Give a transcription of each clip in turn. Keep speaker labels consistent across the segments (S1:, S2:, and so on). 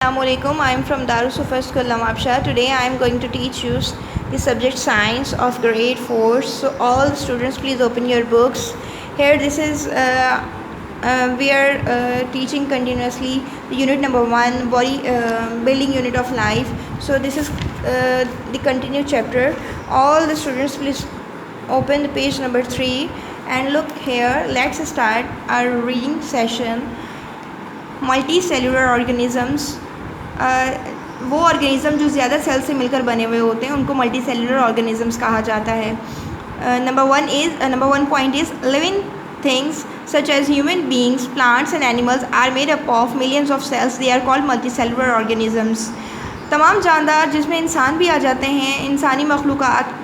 S1: Assalamualaikum. I am from Darus Sufa School Lamabsha. Today I am going to teach you the subject science of grade 4. So all students please open your books. Here this is we are teaching continuously the unit number 1 body building unit of life. So this is the continued chapter. All the students please open the page number 3 and look here. Let's start our reading session. Multicellular organisms, वो organism जो ज़्यादा cell से मिलकर बने हुए होते हैं उनको मल्टी सेलुलर ऑर्गेनिज़म्स कहा जाता है. Number one point is living things such as human beings, plants and animals are made up of millions of cells. They are called multicellular organisms. तमाम जानदार जिसमें इंसान भी आ जाते हैं, इंसानी मखलूक़ात,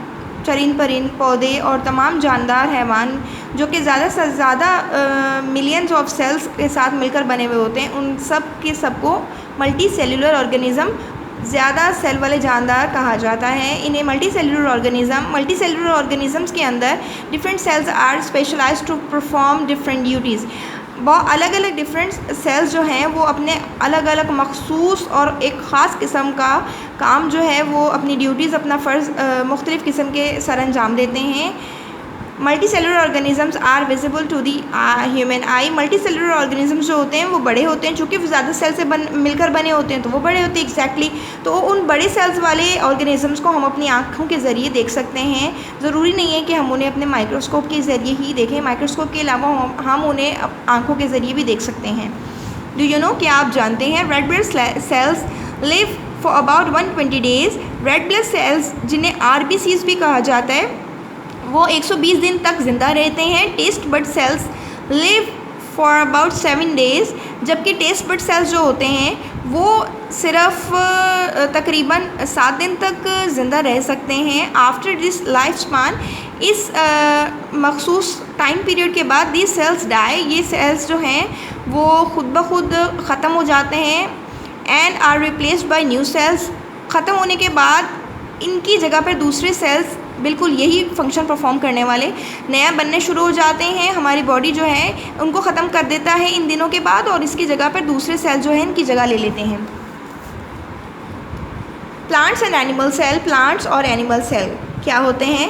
S1: चरिंद परिंद, पौधे और तमाम जानदार हैवान जो कि ज़्यादा से ज़्यादा मिलियंस ऑफ सेल्स के साथ मिलकर बने हुए होते हैं, उन सब के सबको मल्टी सेलुलर ऑर्गेनिज़म, ज़्यादा सेल वाले जानदार कहा जाता है. इन्हें मल्टी सेलुलर ऑर्गेनिज़म्स के अंदर different cells are specialised to perform different duties. बहुत अलग अलग डिफरेंट सेल्स जो हैं वो अपने अलग अलग मखसूस और एक ख़ास किस्म का काम जो है वो अपनी ड्यूटीज़, अपना फ़र्ज़ मुख्तलिफ़ किस्म के सरअंजाम देते हैं. Multicellular organisms are visible to the human eye. Multicellular organisms जो होते हैं वो बड़े होते हैं, चूँकि वो ज़्यादा सेल से मिलकर बने होते हैं तो वो बड़े होते हैं एग्जैक्टली. तो उन बड़े सेल्स वाले ऑर्गेनिज़म्स को हम अपनी आँखों के ज़रिए देख सकते हैं. ज़रूरी नहीं है कि हम उन्हें अपने माइक्रोस्कोप के ज़रिए ही देखें. माइक्रोस्कोप के अलावा हम उन्हें आँखों के ज़रिए भी देख सकते हैं. डू यू नो, क्या आप जानते हैं red blood cells live for about 120 days. Red blood cells जिन्हें RBCs भी कहा जाता है वो 120 दिन तक ज़िंदा रहते हैं. Taste bud cells live for about 7 days. जबकि टेस्ट बड सेल्स जो होते हैं वो सिर्फ तकरीबन 7 दिन तक ज़िंदा रह सकते हैं. आफ्टर दिस लाइफ स्पान, इस मखसूस टाइम पीरियड के बाद दी सेल्स डाई. ये सेल्स जो हैं वो ख़ुद ब खुद ख़त्म हो जाते हैं. And are replaced by new cells. ख़त्म होने के बाद इनकी जगह पर दूसरे सेल्स बिल्कुल यही फंक्शन परफॉर्म करने वाले नया बनने शुरू हो जाते हैं. हमारी बॉडी जो है उनको ख़त्म कर देता है इन दिनों के बाद और इसकी जगह पर दूसरे सेल जो है इनकी जगह ले लेते हैं. Plants and animal cell. Plants और एनिमल सेल क्या होते हैं?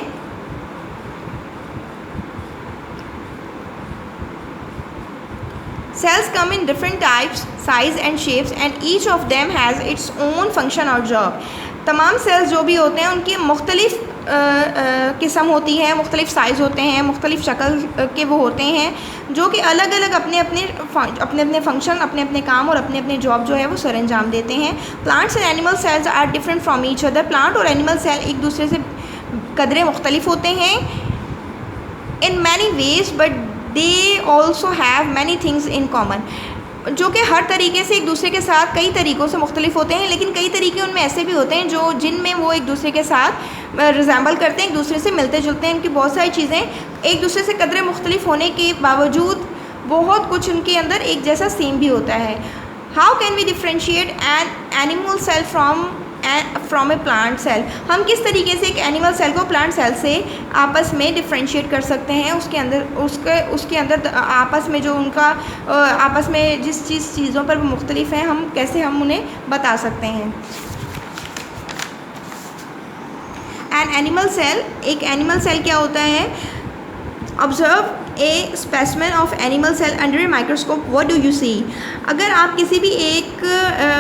S1: Cells come in different types, size and shapes and each of them has its own function or job. तमाम सेल्स जो भी होते हैं उनकी मुख्तलिफ़ किस्म होती है, मुख्तलिफ़ साइज़ होते हैं, मुख्तलिफ़ शक्ल के वो होते हैं जो कि अलग अलग अपने अपने फंक्शन, अपने अपने काम और अपने अपने जॉब जो है वो सरअंजाम देते हैं. Plants and animal cells are different from each other. Plant और एनिमल सेल एक दूसरे से कदरे मुख्तलिफ होते हैं in many ways but they also have many things in common. जो कि हर तरीके से एक दूसरे के साथ कई तरीक़ों से मुख्तलिफ होते हैं, लेकिन कई तरीके उनमें ऐसे भी होते हैं जिनमें वो एक दूसरे के साथ रिजेंबल करते हैं, एक दूसरे से मिलते जुलते हैं. इनकी बहुत सारी चीज़ें एक दूसरे से कदरे मुख्तलिफ होने के बावजूद बहुत कुछ उनके अंदर एक जैसा सेम भी होता है. How can we differentiate an animal cell from a plant cell. हम किस तरीके से एक एनिमल सेल को प्लांट सेल से आपस में डिफ्रेंशिएट कर सकते हैं. उसके अंदर आपस में जो उनका आपस में जिस चीज़ों पर वो मुख्तलिफ हैं, हम कैसे हम उन्हें बता सकते हैं. एन एनिमल सेल, एक एनिमल सेल क्या होता है? Observe a specimen of animal cell under a microscope. What do you see. अगर आप किसी भी एक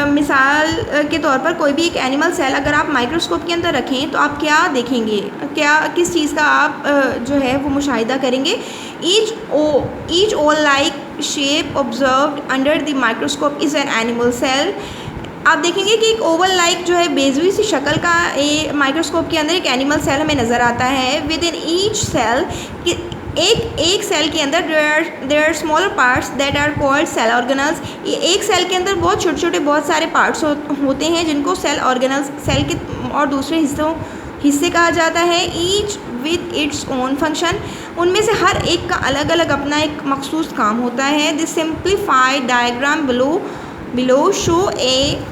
S1: मिसाल के तौर पर कोई भी एक एनिमल सेल अगर आप माइक्रोस्कोप के अंदर रखें तो आप क्या देखेंगे, किस चीज़ का आप जो है वो मुशाहिदा करेंगे? Each oval like shape observed under the microscope is an animal cell. आप देखेंगे कि एक ओवल लाइक जो है बेजुई सी शक्ल का माइक्रोस्कोप के अंदर एक एनिमल सेल हमें नज़र आता है. विद इन ईच सेल, एक सेल के अंदर there are smaller parts that are called cell organelles. एक सेल के अंदर बहुत छोटे छोटे बहुत सारे पार्ट्स होते हैं जिनको सेल ऑर्गेनल्स, सेल के और दूसरे हिस्से कहा जाता है. Each with its own function. उनमें से हर एक का अलग अलग अपना एक मखसूस काम होता है. This simplified diagram below show a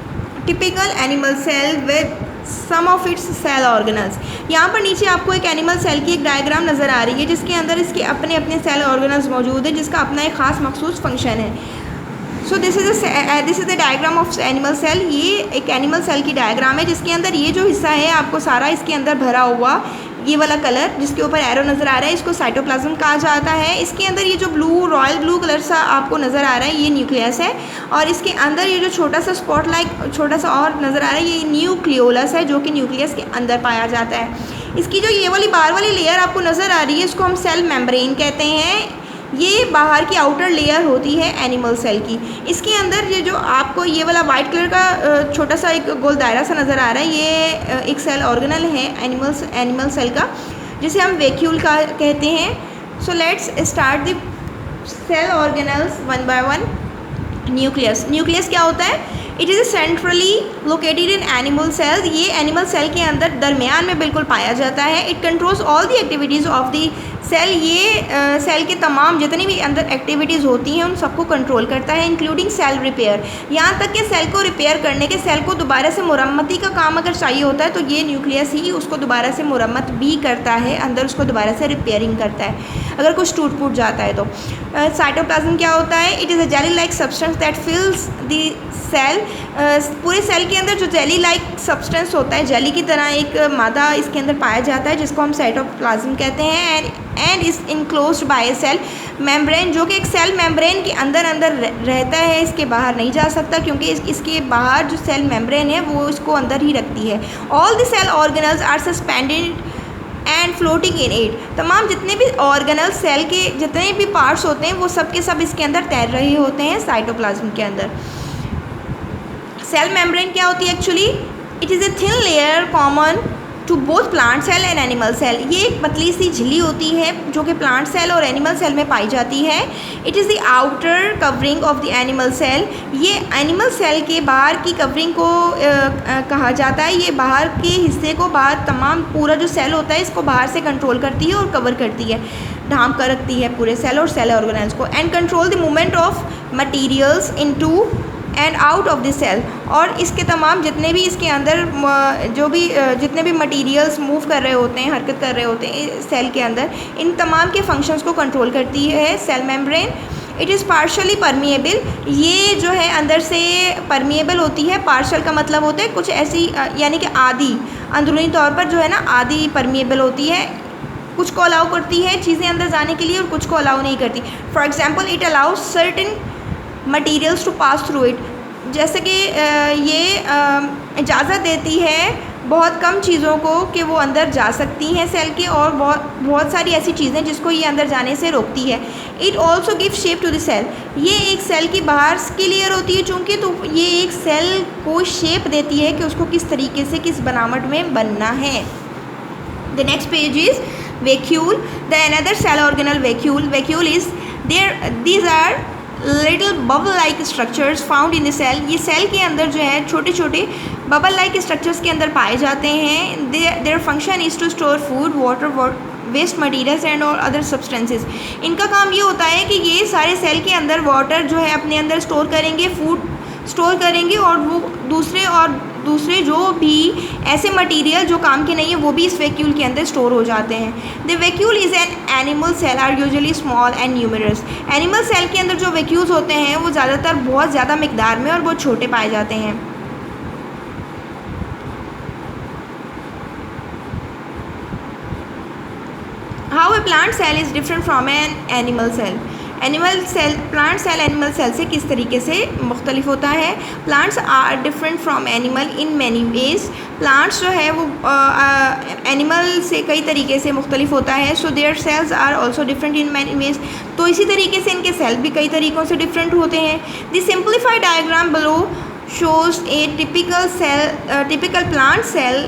S1: typical animal cell with some of its cell organelles. यहाँ पर नीचे आपको एक एनिमल सेल की एक डायग्राम नज़र आ रही है जिसके अंदर इसके अपने अपने सेल ऑर्गेनल्स मौजूद है जिसका अपना एक ख़ास मखसूस फंक्शन है. So this is the diagram of animal cell. ये एक एनिमल सेल की डायग्राम है जिसके अंदर ये जो हिस्सा है आपको सारा इसके अंदर भरा हुआ, ये वाला कलर जिसके ऊपर एरो नज़र आ रहा है, इसको साइटोप्लाज्म कहा जाता है। इसके अंदर ये जो रॉयल ब्लू कलर सा आपको नज़र आ रहा है, ये न्यूक्लियस है। और इसके अंदर ये जो छोटा सा स्पॉट लाइक छोटा सा और नज़र आ रहा है, ये न्यूक्लियोलस है, जो कि न्यूक्लियस के अंदर पाया जाता है। इसकी जो ये वाली बाहर वाली लेयर आपको नज़र आ रही है, इसको हम सेल मेम्ब्रेन कहते हैं। ये बाहर की आउटर लेयर होती है एनिमल सेल की। इसके अंदर ये जो आपको ये वाला वाइट कलर का छोटा सा एक गोल दायरा सा नज़र आ रहा है, ये एक सेल ऑर्गेनल है एनिमल सेल का, जिसे हम वैक्यूल का कहते हैं। So let's start the cell organelles one by one. Nucleus क्या होता है? It is centrally located in animal cells. ये एनिमल सेल के अंदर दरमियान में बिल्कुल पाया जाता है। It controls all the activities of the cell. ये सेल के तमाम जितनी भी अंदर एक्टिविटीज़ होती हैं उन सबको कंट्रोल करता है, इंक्लूडिंग सेल रिपेयर। यहाँ तक कि सेल को रिपेयर करने के, सेल को दोबारा से मुरम्मती का काम अगर चाहिए होता है तो ये न्यूक्लियस ही उसको दोबारा से मुरम्मत भी करता है, अंदर उसको दोबारा से रिपेयरिंग करता है अगर कुछ टूट फूट जाता है तो। साइटोप्लाज्म क्या होता है? It is a jelly like substance that fills the cell. पूरे सेल के अंदर जो जेली लाइक सब्सटेंस होता है, जेली की तरह एक मादा इसके अंदर पाया जाता है जिसको हम साइटोप्लाज्म कहते हैं। And is enclosed by a cell membrane, जो कि एक सेल मेम्ब्रेन के अंदर रहता है, इसके बाहर नहीं जा सकता क्योंकि इसके बाहर जो सेल मेम्ब्रेन है वो इसको अंदर ही रखती है। All the cell organelles are suspended and floating in it. तमाम जितने भी ऑर्गेनल सेल के जितने भी पार्ट्स होते हैं वो सब के सब इसके अंदर तैर रहे होते हैं साइटोप्लाज्म के अंदर। सेल मेम्ब्रेन क्या होती है actually? It is a thin layer common to both plant cell and animal cell. ये एक पतली सी झिल्ली होती है जो कि प्लांट सेल और एनिमल सेल में पाई जाती है। It is the outer covering of the animal cell. ये एनिमल सेल के बाहर की कवरिंग को कहा जाता है। ये बाहर के हिस्से को, बाहर तमाम पूरा जो सेल होता है इसको बाहर से कंट्रोल करती है और कवर करती है, ढांप कर रखती है पूरे सेल और सेल ऑर्गेनल्स को। And control the movement of materials into and out of the cell. और इसके तमाम जितने भी इसके अंदर जो भी जितने भी मटेरियल्स मूव कर रहे होते हैं, हरकत कर रहे होते हैं सेल के अंदर, इन तमाम के फंक्शंस को कंट्रोल करती है cell membrane. It is partially permeable. ये जो है अंदर से परमिएबल होती है। पार्शल का मतलब होता है कुछ ऐसी, यानी कि आधी, अंदरूनी तौर पर जो है ना आधी परमिएबल होती है। कुछ को अलाउ करती है चीज़ें अंदर जाने के लिए और कुछ को अलाउ नहीं करती। For example it allows certain materials to pass through it. जैसे कि ये इजाज़त देती है बहुत कम चीज़ों को कि वो अंदर जा सकती हैं सेल के, और बहुत सारी ऐसी चीज़ें जिसको ये अंदर जाने से रोकती है। It also give shape to the cell. ये एक सेल की बाहर की लेयर होती है चूँकि, तो ये एक सेल को शेप देती है कि उसको किस तरीके से, किस बनावट में बनना है। The next page is vacuole, the another cell organelle vacuole. Vacuole is these are little bubble like structures found in the cell. ये सेल के अंदर जो है छोटे छोटे बबल लाइक स्ट्रक्चर्स के अंदर पाए जाते हैं। Their function is to store food, water, waste materials and और अदर सब्सटेंसेस। इनका काम ये होता है कि ये सारे सेल के अंदर वाटर जो है अपने अंदर स्टोर करेंगे, फूड स्टोर करेंगे, और वो दूसरे जो भी ऐसे मटेरियल जो काम के नहीं है वो भी इस वैक्यूल के अंदर स्टोर हो जाते हैं। The vacuole is an animal cell are usually small and numerous. Animal cell के अंदर जो वैक्यूल्स होते हैं वो ज़्यादातर बहुत ज़्यादा मिकदार में और बहुत छोटे पाए जाते हैं। How a plant cell is different from an animal cell. Plant cell animal cell से किस तरीके से मुख्तलिफ होता है? Plants are different from animal in many ways. Plants जो है वो एनिमल से कई तरीके से मुख्तलिफ होता है। So their cells are also different in many ways. तो इसी तरीके से इनके सेल भी कई तरीक़ों से डिफरेंट होते हैं। The simplified diagram below shows a typical plant cell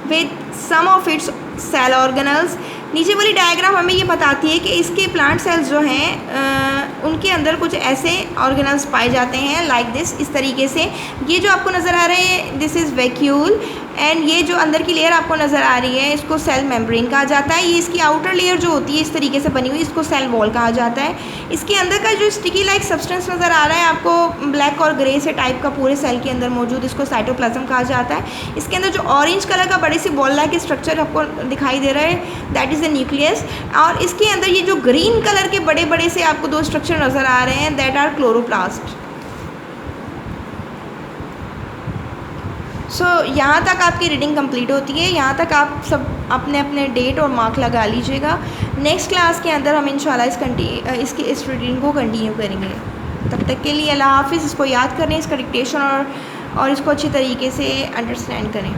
S1: with some of its cell organelles. नीचे वाली डायग्राम हमें ये बताती है कि इसके प्लांट सेल्स जो हैं उनके अंदर कुछ ऐसे ऑर्गेनल्स पाए जाते हैं लाइक दिस, इस तरीके से। ये जो आपको नज़र आ रहा है दिस इज़ वैक्यूल, एंड ये जो अंदर की लेयर आपको नज़र आ रही है इसको सेल मेम्ब्रेन कहा जाता है। ये इसकी आउटर लेयर जो होती है इस तरीके से बनी हुई, इसको सेल वॉल कहा जाता है। इसके अंदर का जो स्टिकी लाइक सब्सटेंस नज़र आ रहा है आपको ब्लैक और ग्रे से टाइप का पूरे सेल के अंदर मौजूद, इसको साइटोप्लाज्म कहा जाता है। इसके अंदर जो ऑरेंज कलर का बड़ी सी बॉल लाइक स्ट्रक्चर आपको दिखाई दे रहा है दैट इज़ द न्यूक्लियस। और इसके अंदर ये जो ग्रीन कलर के बड़े बड़े से आपको दो स्ट्रक्चर नज़र आ रहे हैं दैट आर क्लोरोप्लास्ट। सो यहाँ तक आपकी रीडिंग कंप्लीट होती है। यहाँ तक आप सब अपने अपने डेट और मार्क लगा लीजिएगा। नेक्स्ट क्लास के अंदर हम इंशाल्लाह इस रीडिंग को कंटिन्यू करेंगे। तब तक के लिए अल्लाह हाफ़िज़। इसको याद करें, इसका डिक्टेशन और इसको अच्छी तरीके से अंडरस्टैंड करें।